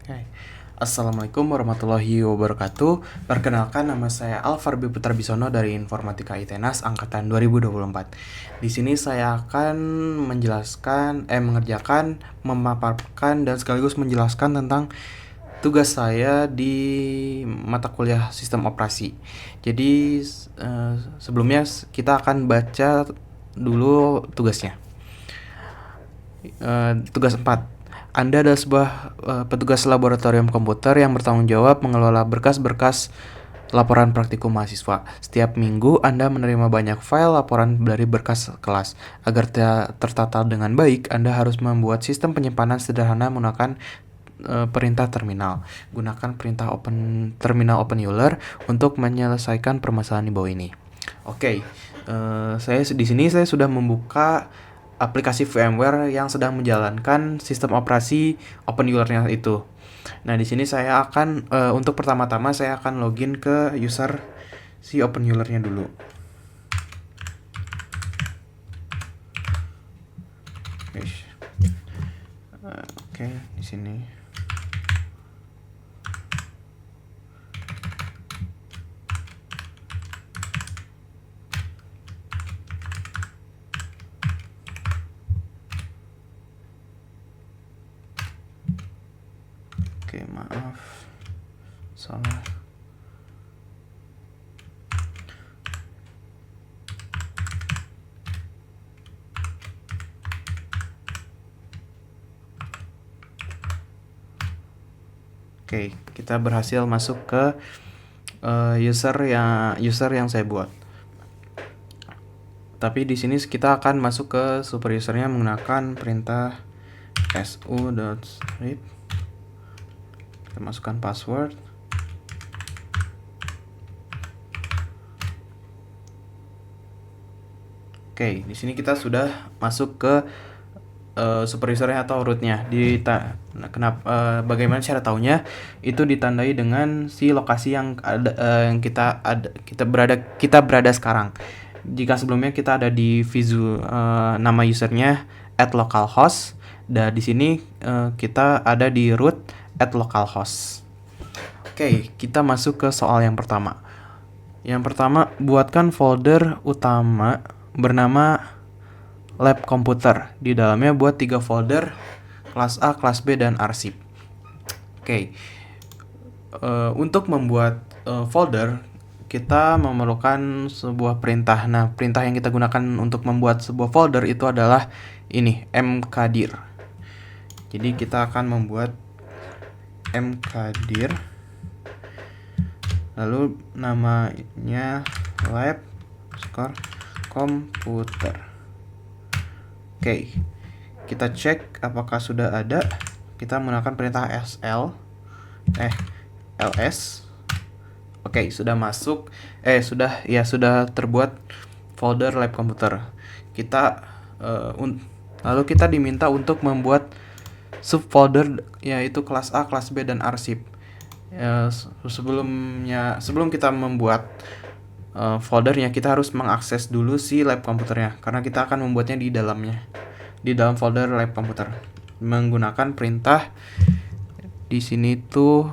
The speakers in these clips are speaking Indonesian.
Oke. Assalamualaikum warahmatullahi wabarakatuh. Perkenalkan, nama saya Alfarbi Putra Bisono dari Informatika ITENAS angkatan 2024. Di sini saya akan mengerjakan, memaparkan dan sekaligus menjelaskan tentang tugas saya di mata kuliah Sistem Operasi. Jadi sebelumnya kita akan baca dulu tugasnya. Tugas 4. Anda adalah sebuah petugas laboratorium komputer yang bertanggung jawab mengelola berkas-berkas laporan praktikum mahasiswa. Setiap minggu Anda menerima banyak file laporan dari berkas kelas. Agar tertata dengan baik, Anda harus membuat sistem penyimpanan sederhana menggunakan perintah terminal. Gunakan perintah terminal OpenEuler untuk menyelesaikan permasalahan di bawah ini. Oke, saya sudah membuka aplikasi VMware yang sedang menjalankan sistem operasi OpenEuler-nya itu. Nah, di sini saya akan untuk pertama-tama saya akan login ke user si OpenEuler-nya dulu. Oke, di sini. Oke, maaf. Salah. Oke, kita berhasil masuk ke user yang saya buat. Tapi di sini kita akan masuk ke super usernya menggunakan perintah su.read. Kita masukkan password. Oke, di sini kita sudah masuk ke super usernya atau rootnya. Bagaimana cara taunya? Itu ditandai dengan si lokasi yang ada yang kita berada sekarang. Jika sebelumnya kita ada di nama usernya @localhost, dan di sini kita ada di root @localhost. Oke, kita masuk ke soal yang pertama. Yang pertama, buatkan folder utama bernama lab komputer. Di dalamnya buat 3 folder, kelas A, kelas B, dan arsip. Oke. Untuk membuat folder, kita memerlukan sebuah perintah. Nah, perintah yang kita gunakan untuk membuat sebuah folder itu adalah ini, mkdir. Jadi kita akan membuat mkdir, lalu namanya lab komputer. Oke, kita cek apakah sudah ada. Kita menggunakan perintah ls. Oke, sudah masuk. Sudah terbuat folder lab komputer. Lalu kita diminta untuk membuat subfolder, yaitu kelas A, kelas B, dan arsip. Sebelum kita membuat foldernya, kita harus mengakses dulu si lab komputernya, karena kita akan membuatnya di dalam folder lab komputer menggunakan perintah di sini tuh.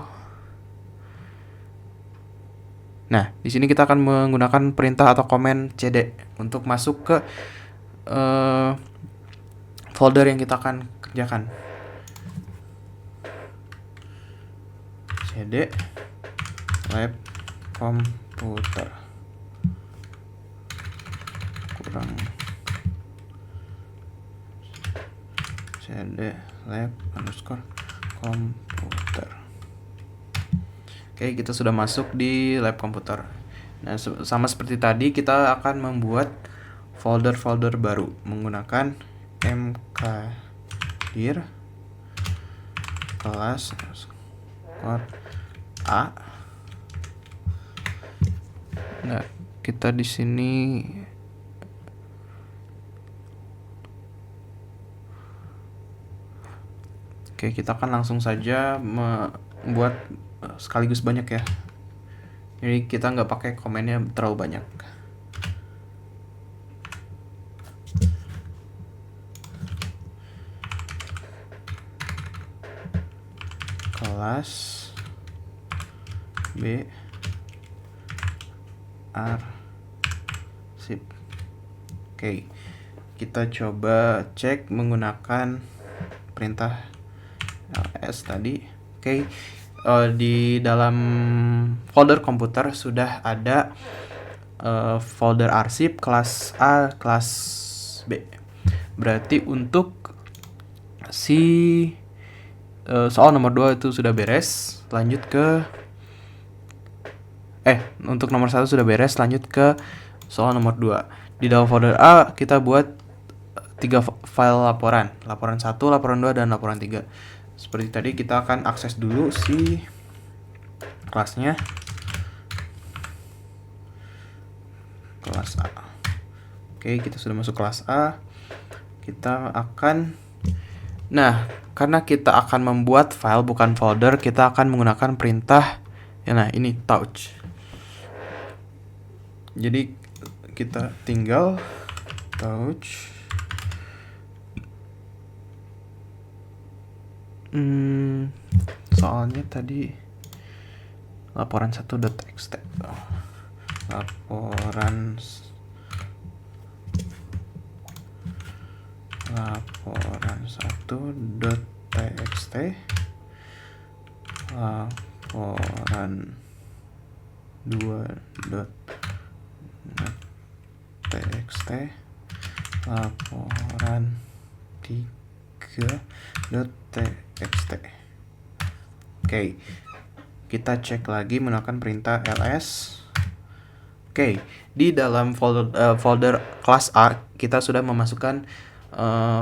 Nah, di sini kita akan menggunakan perintah atau komen cd untuk masuk ke folder yang kita akan kerjakan. Cd lab komputer cd lab komputer. Oke, kita sudah masuk di lab komputer. Nah, sama seperti tadi, kita akan membuat folder-folder baru menggunakan mkdir kelas A. Nah, kita di sini oke, kita akan langsung saja membuat sekaligus banyak ya. Jadi kita nggak pakai komennya terlalu banyak. kelas B arsip. Oke, kita coba cek menggunakan perintah ls tadi. Oke, di dalam folder komputer sudah ada folder arsip kelas A, kelas B. Berarti untuk si soal nomor 2 itu sudah beres. Lanjut ke untuk nomor 1 sudah beres. Lanjut ke soal nomor 2. Di dalam folder A kita buat 3 file laporan. Laporan 1, laporan 2, dan laporan 3. Seperti tadi, kita akan akses dulu si kelasnya. Kelas A. Oke, kita sudah masuk kelas A. Kita akan karena kita akan membuat file bukan folder, kita akan menggunakan perintah ini touch. Jadi kita tinggal touch soalnya tadi laporan 1.txt. laporan 1.txt, laporan 2.txt, laporan 3.txt. Oke, kita cek lagi menggunakan perintah ls. Oke, di dalam folder kelas A kita sudah memasukkan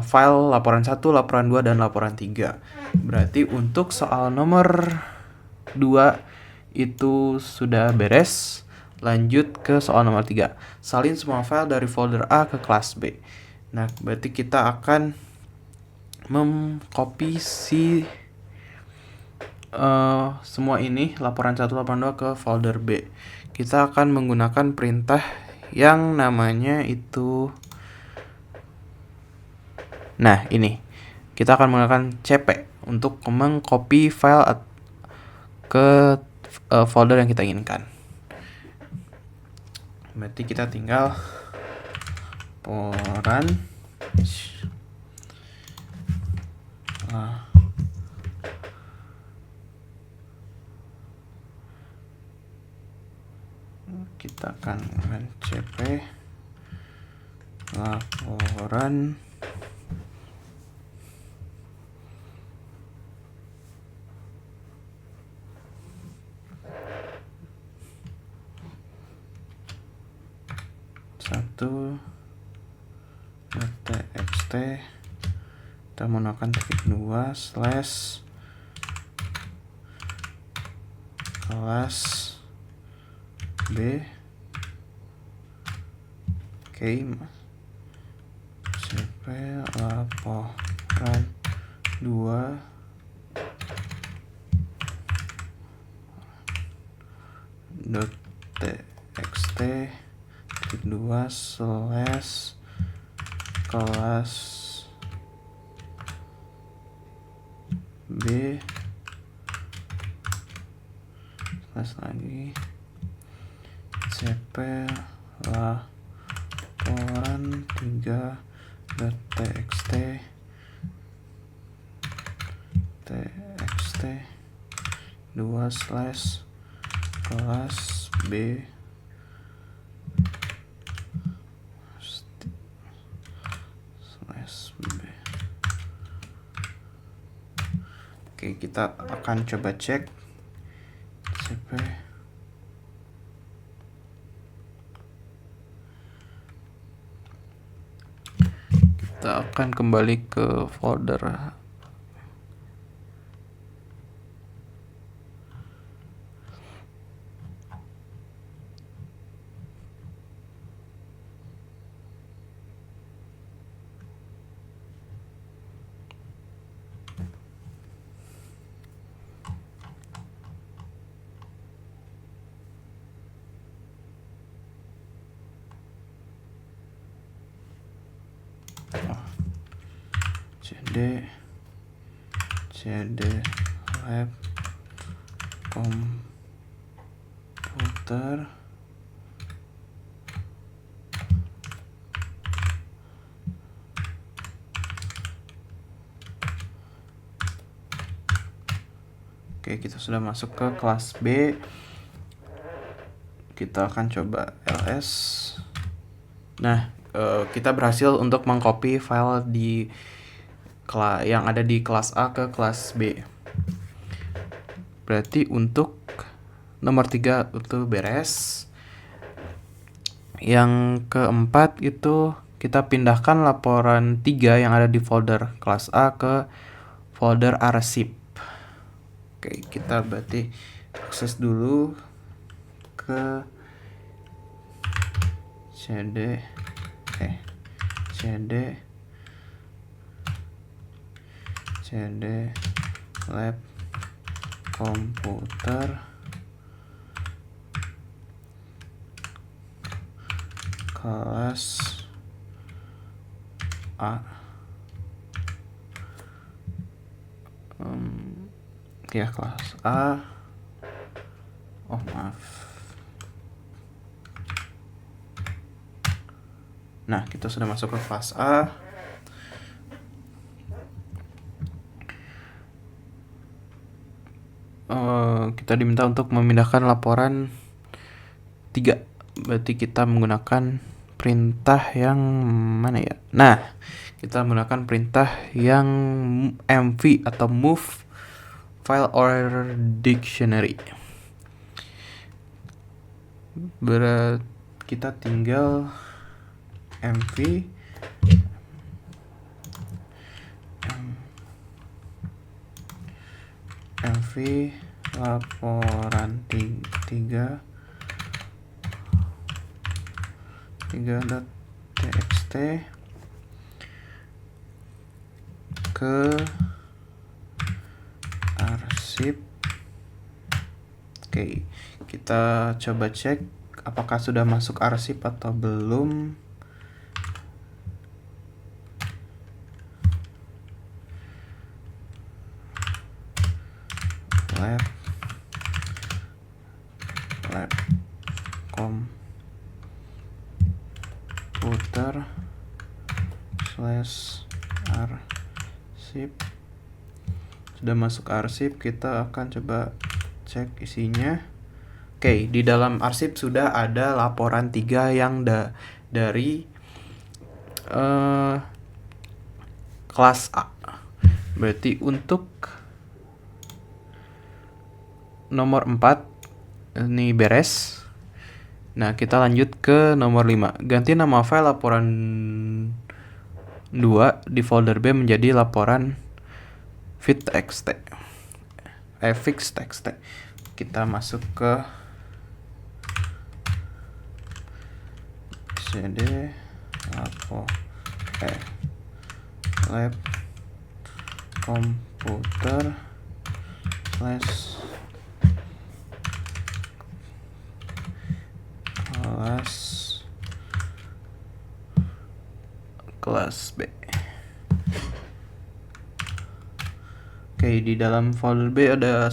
file laporan 1, laporan 2, dan laporan 3. Berarti untuk soal nomor 2 itu sudah beres. Lanjut ke soal nomor 3. Salin semua file dari folder A ke kelas B. Nah, berarti kita akan mengcopy semua ini, laporan 1, laporan 2 ke folder B. Kita akan menggunakan perintah yang namanya itu ini. Kita akan menggunakan cp untuk mengcopy file ke folder yang kita inginkan. Berarti kita tinggal laporan kita akan cp laporan .txt, kita menggunakan /2 slash kelas B. Oke, cp laporan 2 .txt /2 slash kelas B slash lagi cp laporan 3.txt txt 2 slash kelas B slash B. Oke, kita akan coba cek cp kita akan kembali ke folder cd lab komputer Oke, kita sudah masuk ke kelas B. Kita akan coba ls. Nah, kita berhasil untuk mengcopy file yang ada di kelas A ke kelas B. Berarti untuk nomor 3 itu beres. Yang keempat itu kita pindahkan laporan 3 yang ada di folder kelas A ke folder arsip. Oke, kita berarti akses dulu ke cd lab komputer kelas A. Ya, kelas A. Oh, maaf. Nah, kita sudah masuk ke kelas A. Kita diminta untuk memindahkan laporan 3. Berarti kita menggunakan perintah yang mana ya? Nah, kita menggunakan perintah yang mv atau move file or dictionary. Berarti kita tinggal mv laporan 3 .txt ke arsip. Oke, kita coba cek apakah sudah masuk arsip atau belum. Lab komputer /arsip. Sudah masuk arsip, kita akan coba cek isinya. Oke, di dalam arsip sudah ada laporan 3 yang dari kelas A. Berarti untuk nomor 4 ini beres. Nah, kita lanjut ke nomor 5. Ganti nama file laporan 2 di folder B menjadi laporan fix.txt. Kita masuk ke cd lab komputer kelas B. Oke, di dalam folder B ada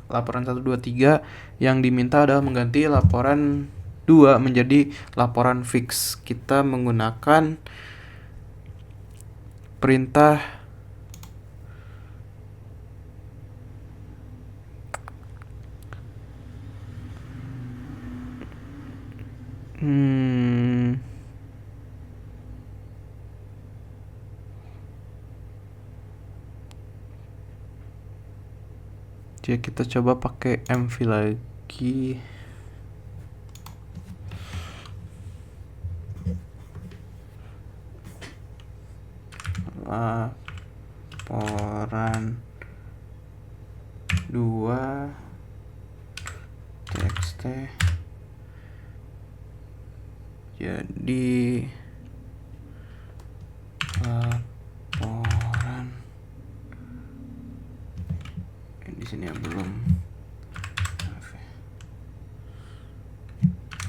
laporan 1, 2, 3. Yang diminta adalah mengganti laporan 2 menjadi laporan fix. Kita menggunakan perintah jadi kita coba pakai mv lagi. Laporan 2 txt jadi laporan di sini ya belum.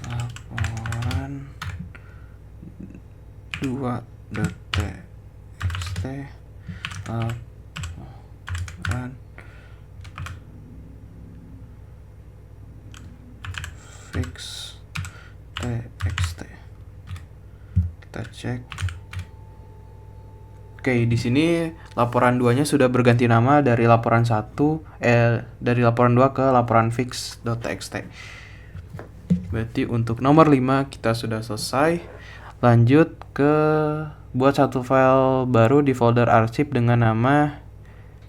Laporan 2.txt laporan fix txt. Kita cek. Oke, di sini laporan 2-nya sudah berganti nama dari laporan 2 ke laporan fix.txt. Berarti untuk nomor 5 kita sudah selesai. Lanjut ke buat satu file baru di folder arsip dengan nama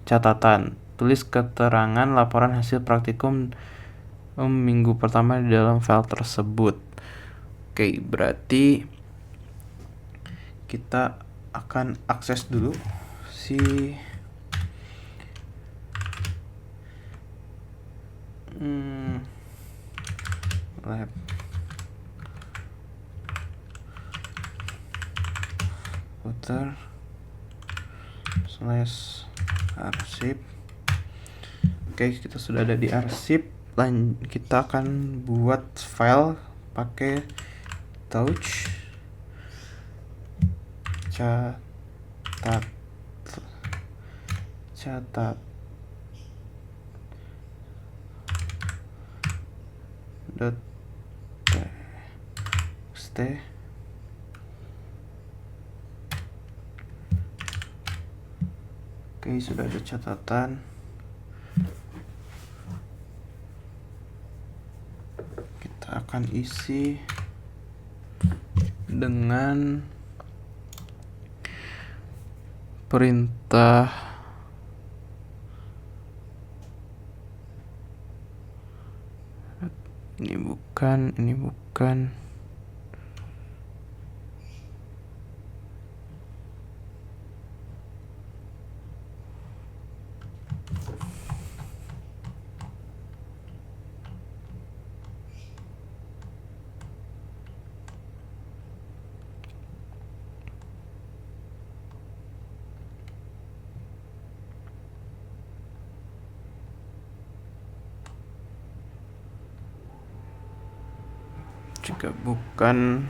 catatan. Tulis keterangan laporan hasil praktikum minggu pertama di dalam file tersebut. Oke, berarti kita akan akses dulu si lab footer /arsip. Oke, kita sudah ada di arsip. Kita akan buat file pakai touch catat .txt. Oke, sudah ada catatan. Kita akan isi dengan perintah ini bukan juga bukan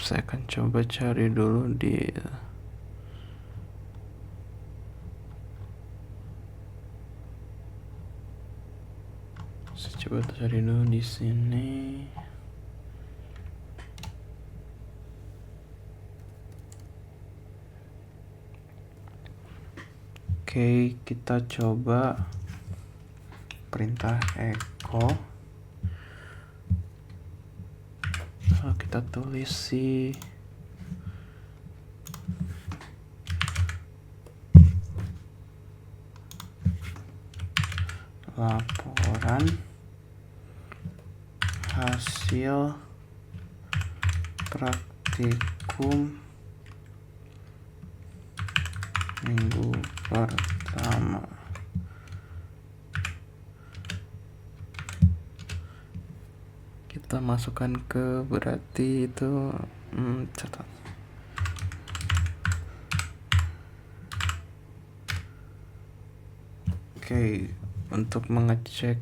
saya akan coba cari dulu di sini. Oke, kita coba perintah echo. Kita tulis si laporan hasil praktikum minggu pertama. Kita masukkan ke berarti itu catat. Oke, untuk mengecek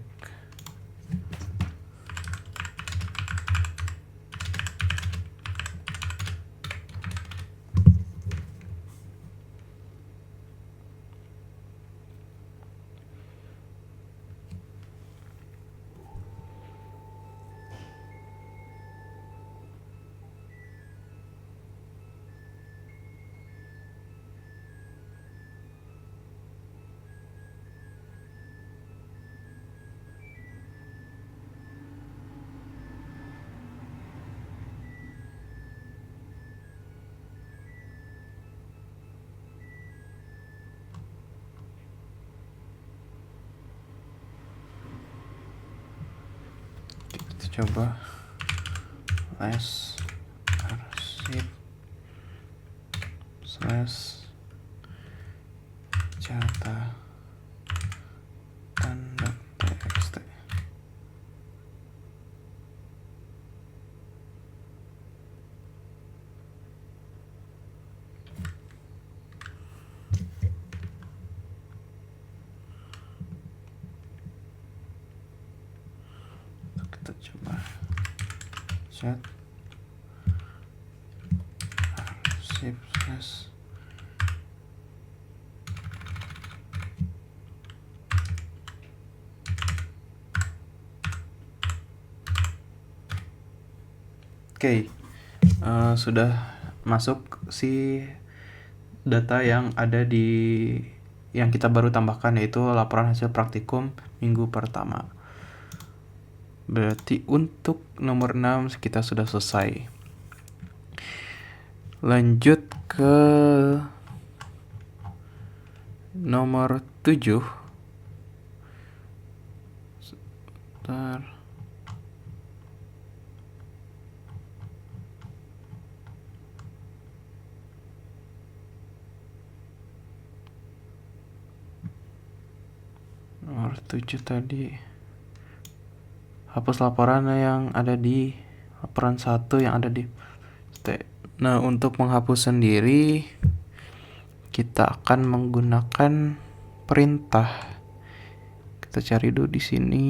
coba les arsip slash catatan.txt. Kita coba chat arsip slash Oke, sudah masuk si data yang ada yang kita baru tambahkan, yaitu laporan hasil praktikum minggu pertama. Berarti untuk nomor 6 kita sudah selesai. Lanjut ke nomor 7. Sebentar. Nomor 7 tadi. Hapus laporan yang ada di laporan 1 yang ada di Nah, untuk menghapus sendiri kita akan menggunakan perintah. Kita cari dulu di sini.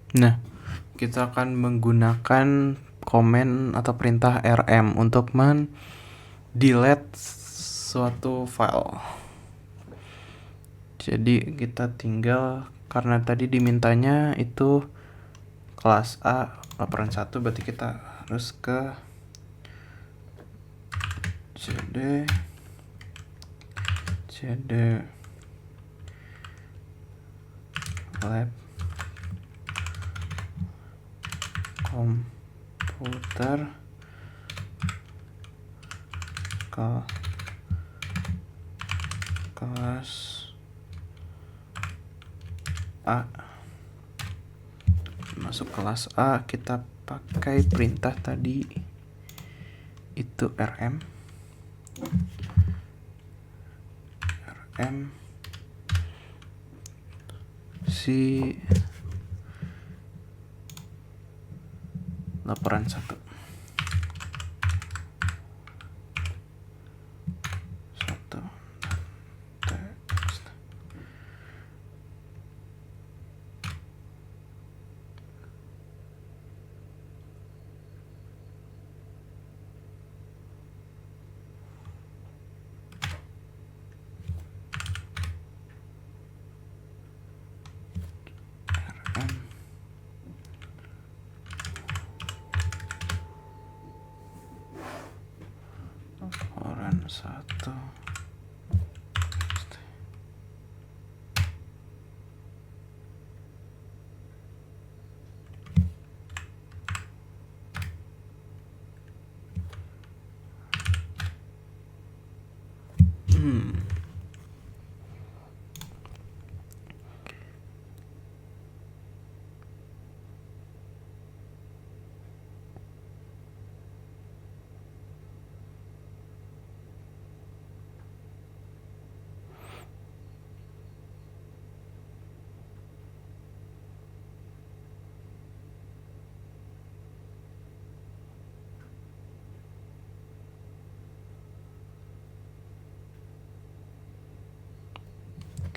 Nah, kita akan menggunakan komen atau perintah rm untuk delete suatu file. Jadi kita tinggal, karena tadi dimintanya itu kelas A laporan 1, berarti kita harus ke cd lab komputer ke kelas A. Masuk kelas A, kita pakai perintah tadi itu rm si laporan 1. Laporan 1.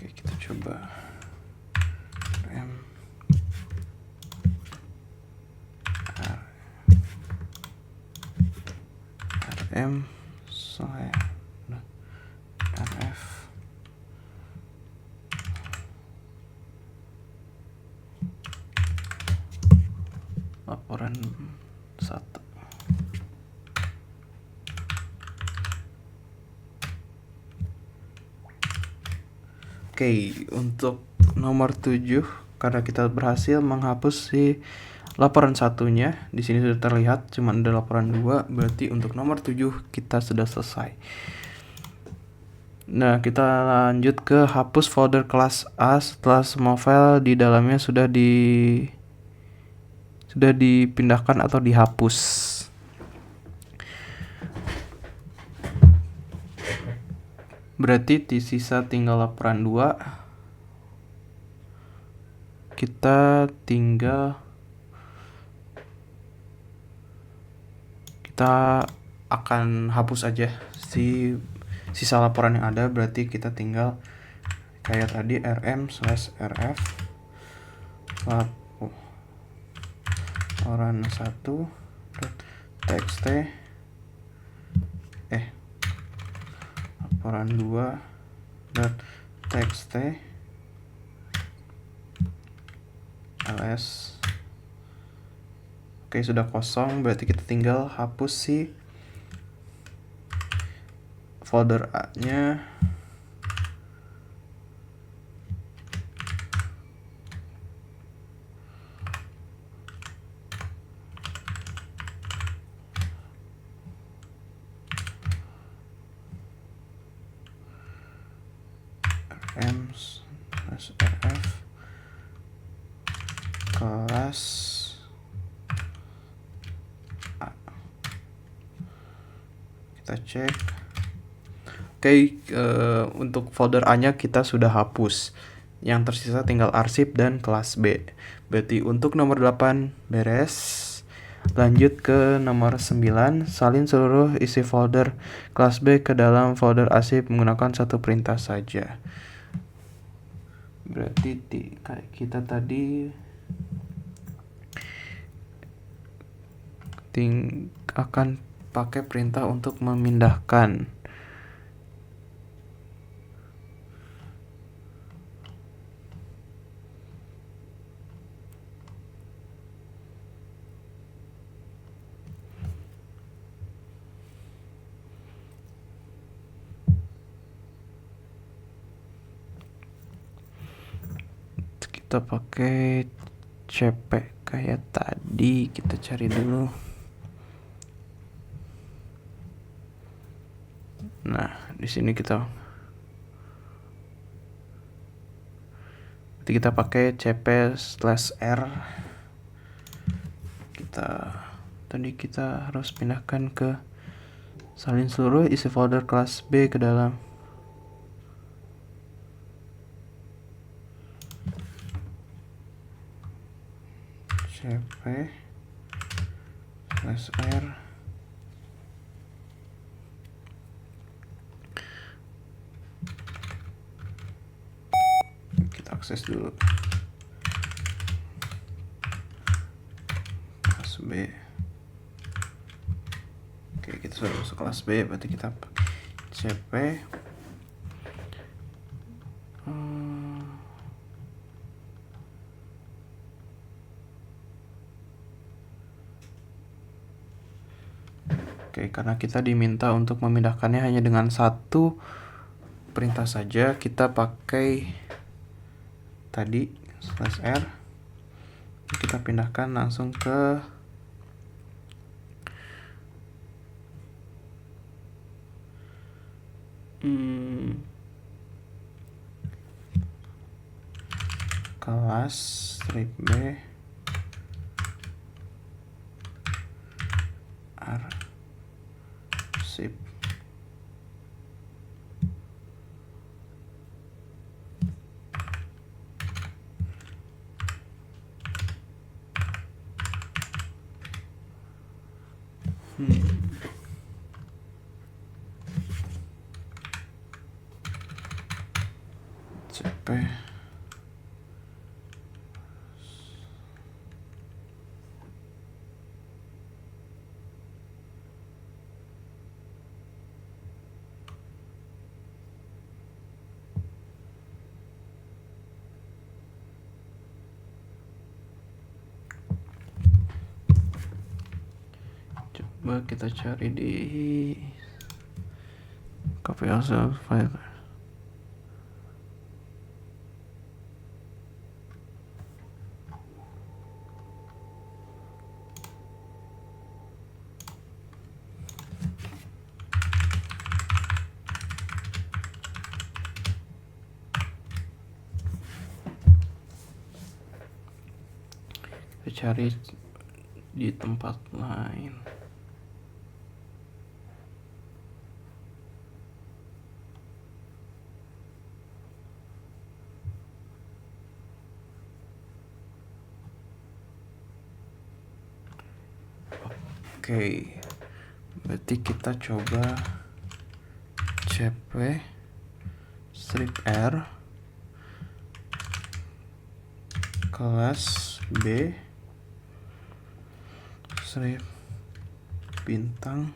Oke, kita coba rm rf laporan 1. Oke, untuk nomor 7 karena kita berhasil menghapus si laporan satunya, di sini sudah terlihat cuma ada laporan 2, berarti untuk nomor 7 kita sudah selesai. Nah, kita lanjut ke hapus folder kelas A setelah semua file di dalamnya sudah dipindahkan atau dihapus. Berarti di sisa tinggal laporan 2. Kita akan hapus aja si sisa laporan yang ada, berarti kita tinggal kayak tadi rm/rf laporan 1 txt laporan 2 txt ls. Oke, sudah kosong, berarti kita tinggal hapus si folder A-nya. rm/rf kelas A. Kita cek. Oke, untuk folder A-nya kita sudah hapus. Yang tersisa tinggal arsip dan kelas B. Berarti untuk nomor 8 beres. Lanjut ke nomor 9, salin seluruh isi folder kelas B ke dalam folder arsip menggunakan satu perintah saja. Berarti kita tadi akan pakai perintah untuk memindahkan. Kita pakai cp kayak tadi, kita cari dulu. Nah, di sini kita pakai cp/r. Kita harus pindahkan ke salin seluruh isi folder kelas B ke dalam cp/r. Kita akses dulu kelas B. Oke, kita sudah masuk kelas B, berarti kita cp Oke, karena kita diminta untuk memindahkannya hanya dengan satu perintah saja, kita pakai tadi /r. Kita pindahkan langsung ke kelas strip B arsip. cp coba kita cari di KPL file. cari di tempat lain. Oke, berarti kita coba cp strip r kelas B strip bintang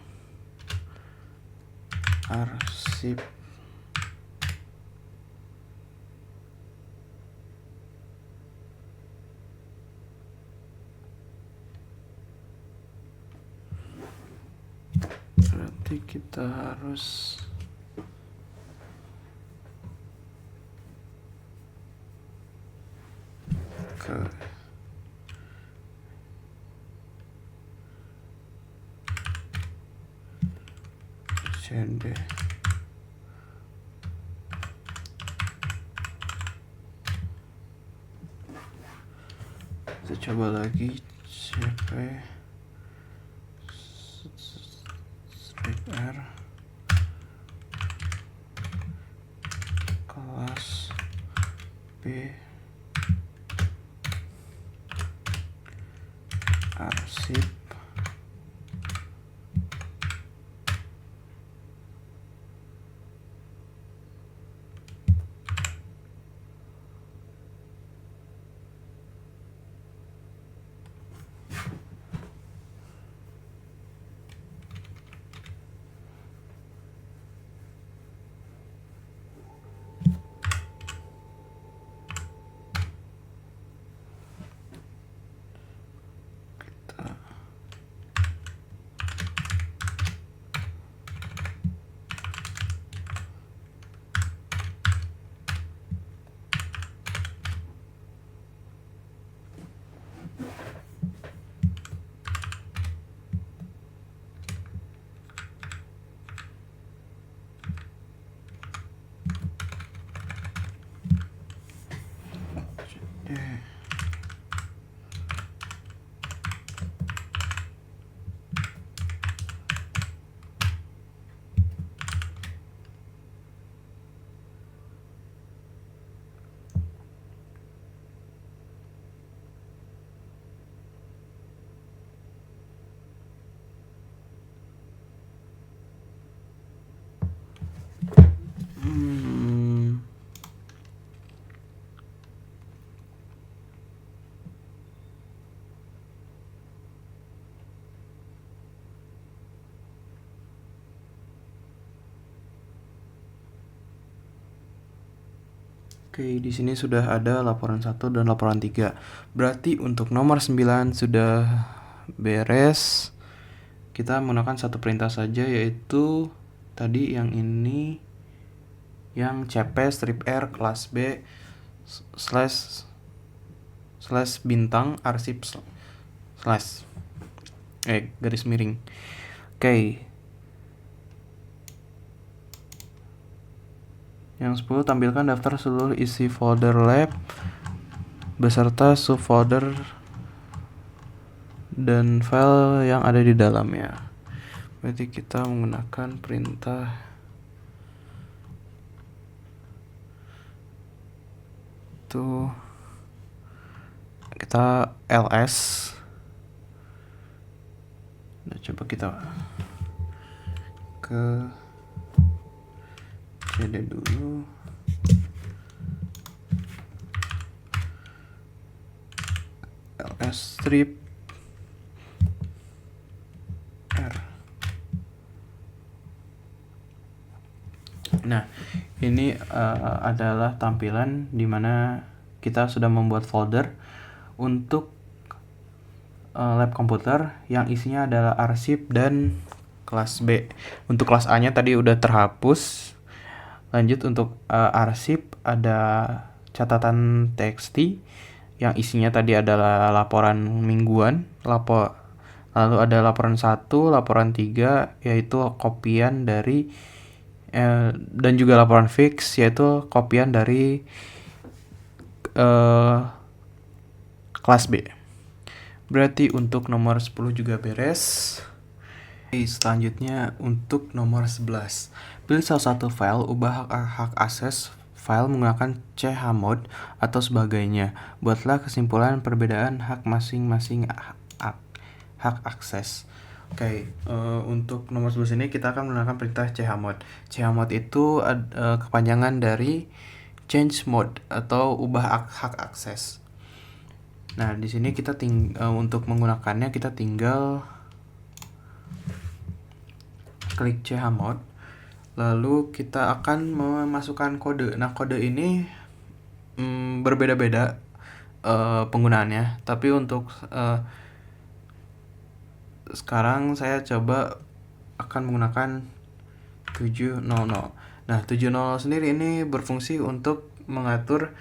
arsip berarti kita harus ke cd kita coba lagi cp strip r kelas B arsip Oke, di sini sudah ada laporan 1 dan laporan 3. Berarti untuk nomor 9 sudah beres. Kita menggunakan satu perintah saja, yaitu tadi yang ini, yang cp strip r kelas B slash bintang arsip slash garis miring. Oke. Yang 10, tampilkan daftar seluruh isi folder lab beserta subfolder dan file yang ada di dalamnya. Berarti kita menggunakan perintah itu, kita ls. Nah, coba kita ke cd dulu. ls strip r. Nah, ini adalah tampilan dimana kita sudah membuat folder untuk lab komputer yang isinya adalah arsip dan kelas B. Untuk kelas A nya tadi udah terhapus. Lanjut untuk arsip ada catatan txt yang isinya tadi adalah laporan mingguan, lalu ada laporan 1, laporan 3 yaitu kopian dari dan juga laporan fix yaitu kopian dari kelas B. Berarti untuk nomor 10 juga beres. Selanjutnya untuk nomor 11. Pilih salah satu file, ubah hak akses file menggunakan chmod atau sebagainya. Buatlah kesimpulan perbedaan hak masing-masing hak akses. Oke, untuk nomor 11 ini kita akan menggunakan perintah chmod. Chmod itu kepanjangan dari change mode atau ubah hak akses. Nah, di sini kita untuk menggunakannya kita tinggal klik chmod, lalu kita akan memasukkan kode. Nah, kode ini berbeda-beda penggunaannya, tapi untuk sekarang saya coba akan menggunakan 700. Nah, 700 sendiri ini berfungsi untuk mengatur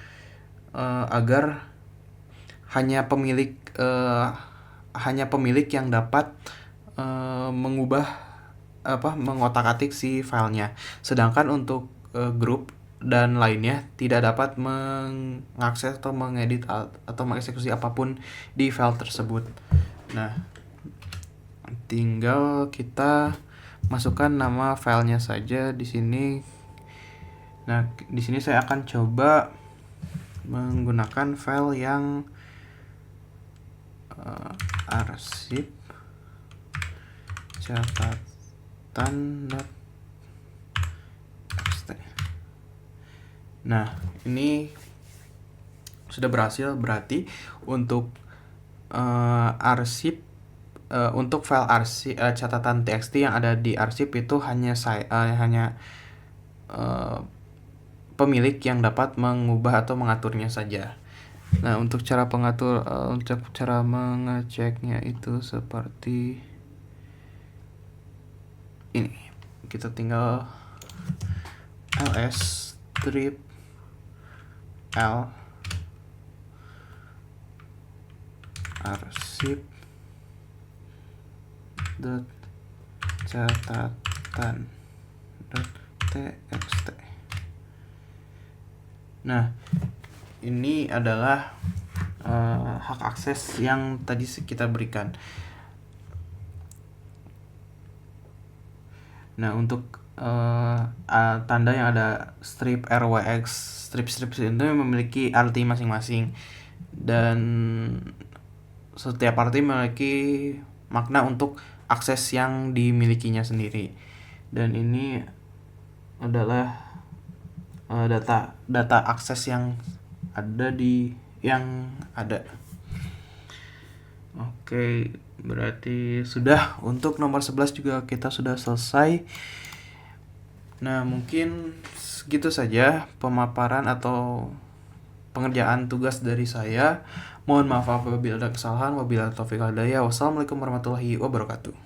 agar hanya pemilik yang dapat mengotak-atik si filenya. Sedangkan untuk grup dan lainnya tidak dapat mengakses atau mengedit atau mengeksekusi apapun di file tersebut. Nah, tinggal kita masukkan nama filenya saja di sini. Nah, di sini saya akan coba menggunakan file yang arsip catatan.txt. Nah, ini sudah berhasil. Berarti untuk arsip untuk file arsip catatan txt yang ada di arsip itu hanya pemilik yang dapat mengubah atau mengaturnya saja. Nah, untuk cara mengeceknya itu seperti ini. Kita tinggal ls strip l arsip catatan.txt. Nah, ini adalah hak akses yang tadi kita berikan. Nah, untuk tanda yang ada strip RWX, strip itu memiliki arti masing-masing, dan setiap arti memiliki makna untuk akses yang dimilikinya sendiri. Dan ini adalah data akses yang ada. Oke, berarti sudah. Untuk nomor 11 juga kita sudah selesai. Nah, mungkin segitu saja pemaparan atau pengerjaan tugas dari saya. Mohon maaf apabila ada kesalahan. Wabillahi taufiq wal hidayah. Wassalamualaikum warahmatullahi wabarakatuh.